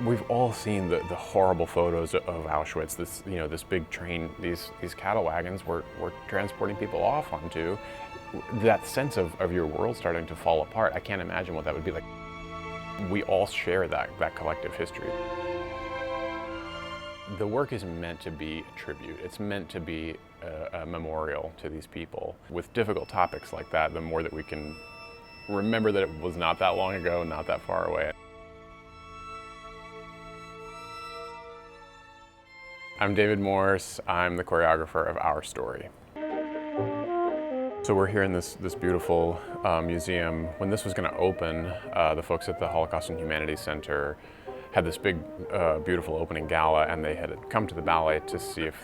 We've all seen the horrible photos of Auschwitz. This big train, these cattle wagons were transporting people off onto. That sense of your world starting to fall apart. I can't imagine what that would be like. We all share that collective history. The work is meant to be a tribute. It's meant to be a memorial to these people. With difficult topics like that, the more that we can remember that it was not that long ago, not that far away. I'm David Morse. I'm the choreographer of Our Story. So we're here in this beautiful museum. When this was going to open, the folks at the Holocaust and Humanities Center had this big, beautiful opening gala, and they had come to the Ballet to see if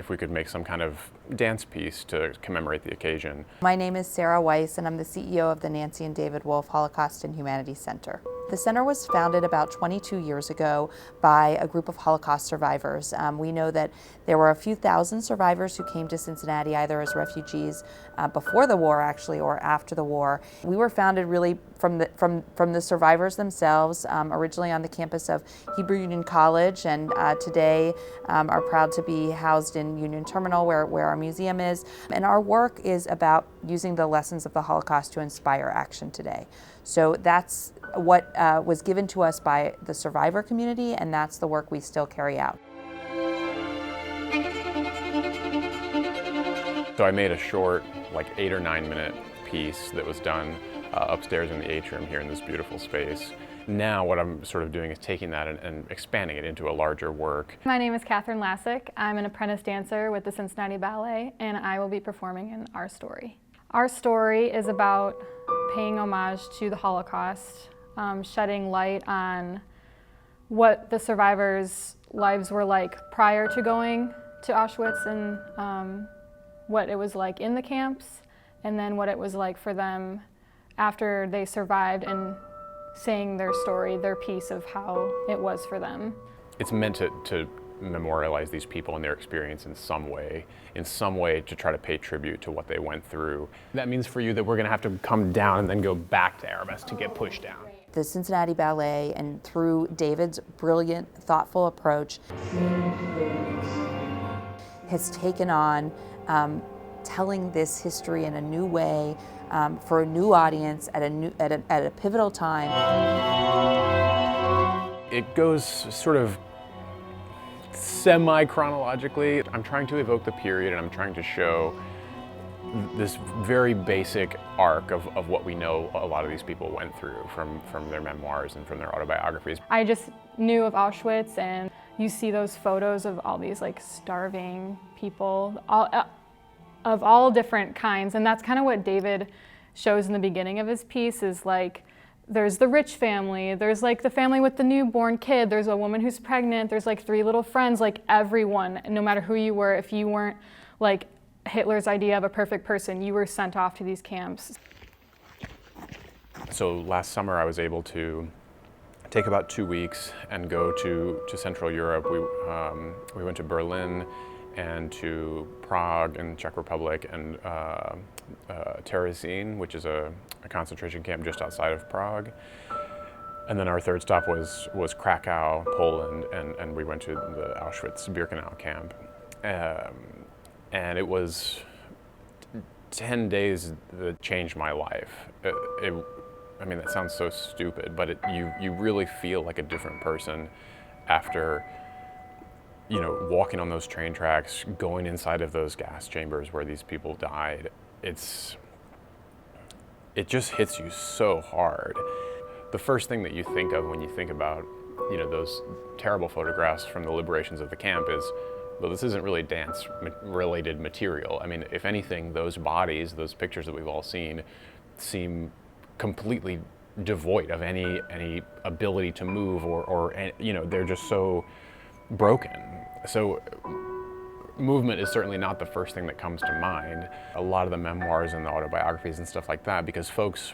we could make some kind of dance piece to commemorate the occasion. My name is Sarah Weiss, and I'm the CEO of the Nancy and David Wolfe Holocaust and Humanities Center. The center was founded about 22 years ago by a group of Holocaust survivors. We know that there were a few thousand survivors who came to Cincinnati either as refugees before the war, actually, or after the war. We were founded really from the survivors themselves, originally on the campus of Hebrew Union College, and today are proud to be housed in Union Terminal, where our museum is. And our work is about using the lessons of the Holocaust to inspire action today. So that's what was given to us by the survivor community, and that's the work we still carry out. So I made a short, like 8 or 9 minute piece that was done upstairs in the atrium here in this beautiful space. Now what I'm sort of doing is taking that and expanding it into a larger work. My name is Lasik. I'm an apprentice dancer with the Cincinnati Ballet, and I will be performing in Our Story. Our Story is about paying homage to the Holocaust, shedding light on what the survivors' lives were like prior to going to Auschwitz, and what it was like in the camps, and then what it was like for them after they survived, and saying their story, their piece of how it was for them. It's meant to memorialize these people and their experience in some way to try to pay tribute to what they went through. That means for you that we're going to have to come down and then go back to arabesque to get pushed down. The Cincinnati Ballet, and through David's brilliant, thoughtful approach, has taken on telling this history in a new way for a new audience at a pivotal time. It goes sort of semi-chronologically. I'm trying to evoke the period, and I'm trying to show this very basic arc of what we know a lot of these people went through from their memoirs and from their autobiographies. I just knew of Auschwitz, and you see those photos of all these like starving people, of all different kinds, and that's kind of what David shows in the beginning of his piece. Is like, there's the rich family, there's like the family with the newborn kid, there's a woman who's pregnant, there's like 3 little friends, like everyone, no matter who you were, if you weren't like Hitler's idea of a perfect person, you were sent off to these camps. So last summer I was able to take about 2 weeks and go to Central Europe. We went to Berlin and to Prague in Czech Republic, and Terezín, which is a concentration camp just outside of Prague. And then our third stop was Krakow, Poland, and we went to the Auschwitz-Birkenau camp. And it was 10 days that changed my life. I mean, that sounds so stupid, but you really feel like a different person after, you know, walking on those train tracks, going inside of those gas chambers where these people died. It just hits you so hard. The first thing that you think of when you think about, you know, those terrible photographs from the liberations of the camp is, well, this isn't really dance-related material. I mean, if anything, those bodies, those pictures that we've all seen, seem completely devoid of any ability to move, or you know, they're just so broken. So movement is certainly not the first thing that comes to mind. A lot of the memoirs and the autobiographies and stuff like that, because folks,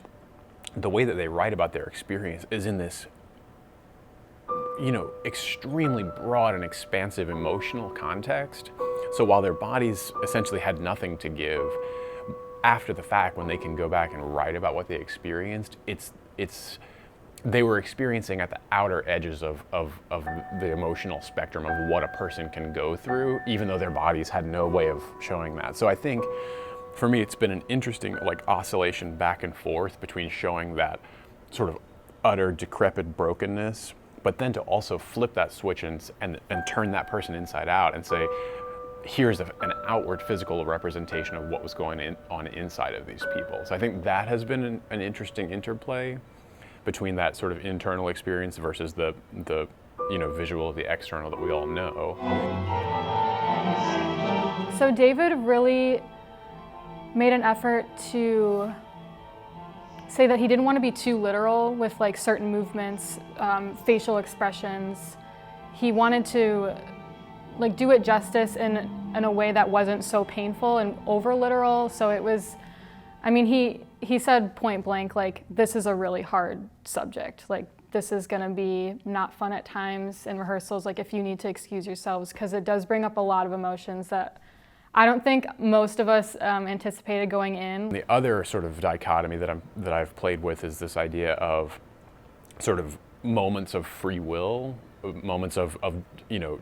the way that they write about their experience is in this, you know, extremely broad and expansive emotional context. So while their bodies essentially had nothing to give, after the fact, when they can go back and write about what they experienced, it's they were experiencing at the outer edges of the emotional spectrum of what a person can go through, even though their bodies had no way of showing that. So I think for me, it's been an interesting like oscillation back and forth between showing that sort of utter decrepit brokenness, but then to also flip that switch and turn that person inside out and say, here's an outward physical representation of what was going on inside of these people. So I think that has been an interesting interplay between that sort of internal experience versus the visual of the external that we all know. So David really made an effort to say that he didn't want to be too literal with like certain movements, facial expressions. He wanted to like do it justice in a way that wasn't so painful and over literal. So it was, I mean, he said point blank, like, this is a really hard subject. Like, this is gonna be not fun at times in rehearsals, like if you need to excuse yourselves, because it does bring up a lot of emotions that I don't think most of us anticipated going in. The other sort of dichotomy that I've played with is this idea of sort of moments of free will, moments of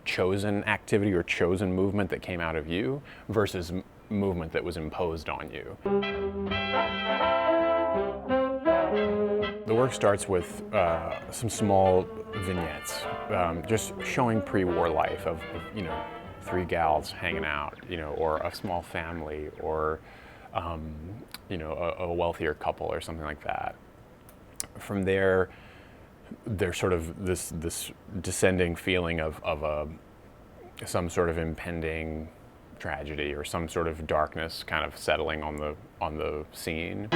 chosen activity or chosen movement that came out of you versus movement that was imposed on you. The work starts with some small vignettes, just showing pre-war life of 3 gals hanging out, or a small family, or a wealthier couple or something like that. From there, there's sort of this descending feeling of some sort of impending tragedy or some sort of darkness kind of settling on the scene.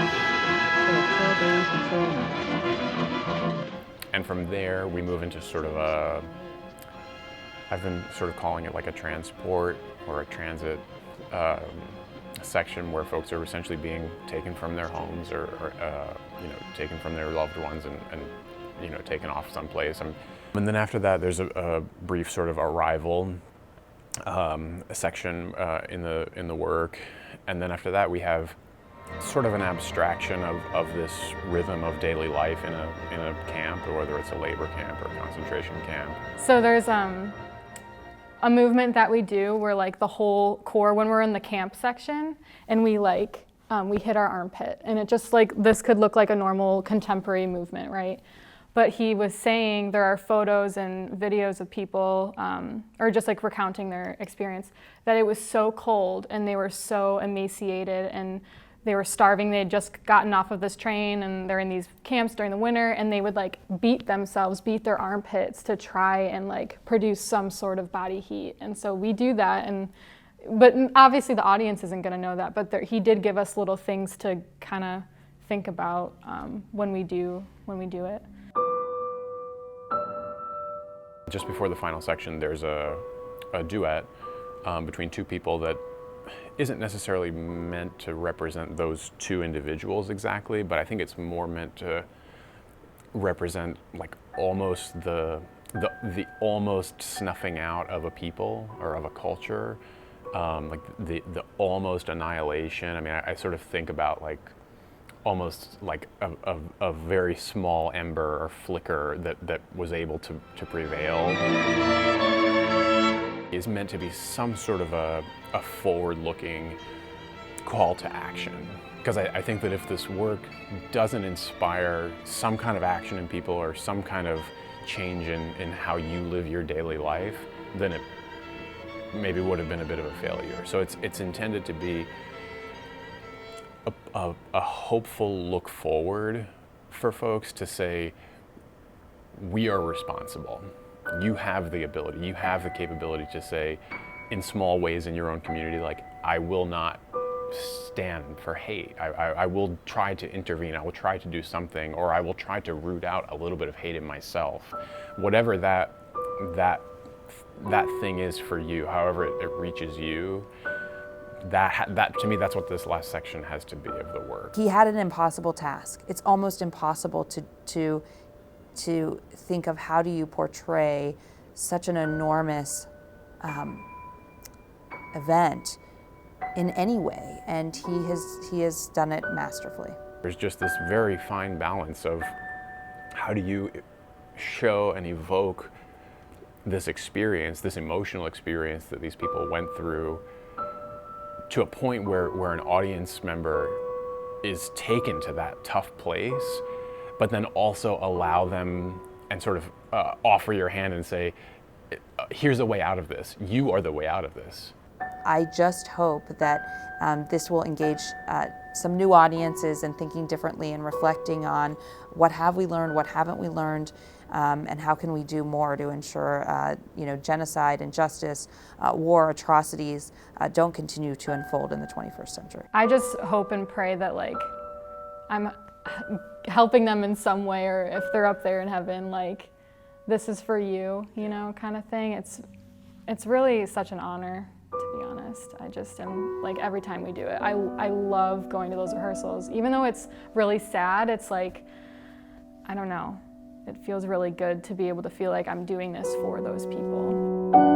And from there, we move into sort of I've been sort of calling it like a transport or a transit section where folks are essentially being taken from their homes or taken from their loved ones and taken off someplace. And then after that, there's a brief sort of arrival section in the work. And then after that, we have sort of an abstraction of this rhythm of daily life in a camp, or whether it's a labor camp or a concentration camp. So there's a movement that we do where like the whole core, when we're in the camp section, and we hit our armpit, and it just like, this could look like a normal contemporary movement, right? But he was saying there are photos and videos of people, or just like recounting their experience, that it was so cold and they were so emaciated and they were starving. They had just gotten off of this train and they're in these camps during the winter, and they would like beat their armpits to try and like produce some sort of body heat. And so we do that, but obviously the audience isn't gonna know that, but he did give us little things to kind of think about when we do it. Just before the final section, there's a duet between 2 people that isn't necessarily meant to represent those 2 individuals exactly, but I think it's more meant to represent like almost the almost snuffing out of a people or of a culture, like the almost annihilation. I mean, I sort of think about like almost like a very small ember or flicker that was able to prevail. Is meant to be some sort of a forward-looking call to action. Because I think that if this work doesn't inspire some kind of action in people or some kind of change in how you live your daily life, then it maybe would have been a bit of a failure. So it's intended to be a hopeful look forward for folks to say, we are responsible. You have the ability, you have the capability to say, in small ways in your own community, like, I will not stand for hate. I will try to intervene. I will try to do something, or I will try to root out a little bit of hate in myself. Whatever that thing is for you, however it reaches you, that to me, that's what this last section has to be of the work. He had an impossible task. It's almost impossible to think of how do you portray such an enormous event in any way, and he has done it masterfully. There's just this very fine balance of how do you show and evoke this experience, this emotional experience that these people went through, to a point where an audience member is taken to that tough place, but then also allow them and sort of offer your hand and say, here's a way out of this. You are the way out of this. I just hope that this will engage some new audiences in thinking differently and reflecting on what have we learned, what haven't we learned, and how can we do more to ensure genocide, injustice, war, atrocities don't continue to unfold in the 21st century. I just hope and pray that I'm helping them in some way, or if they're up there in heaven, this is for you, kind of thing. It's really such an honor, to be honest. I just am, every time we do it, I love going to those rehearsals. Even though it's really sad, it's I don't know, it feels really good to be able to feel like I'm doing this for those people.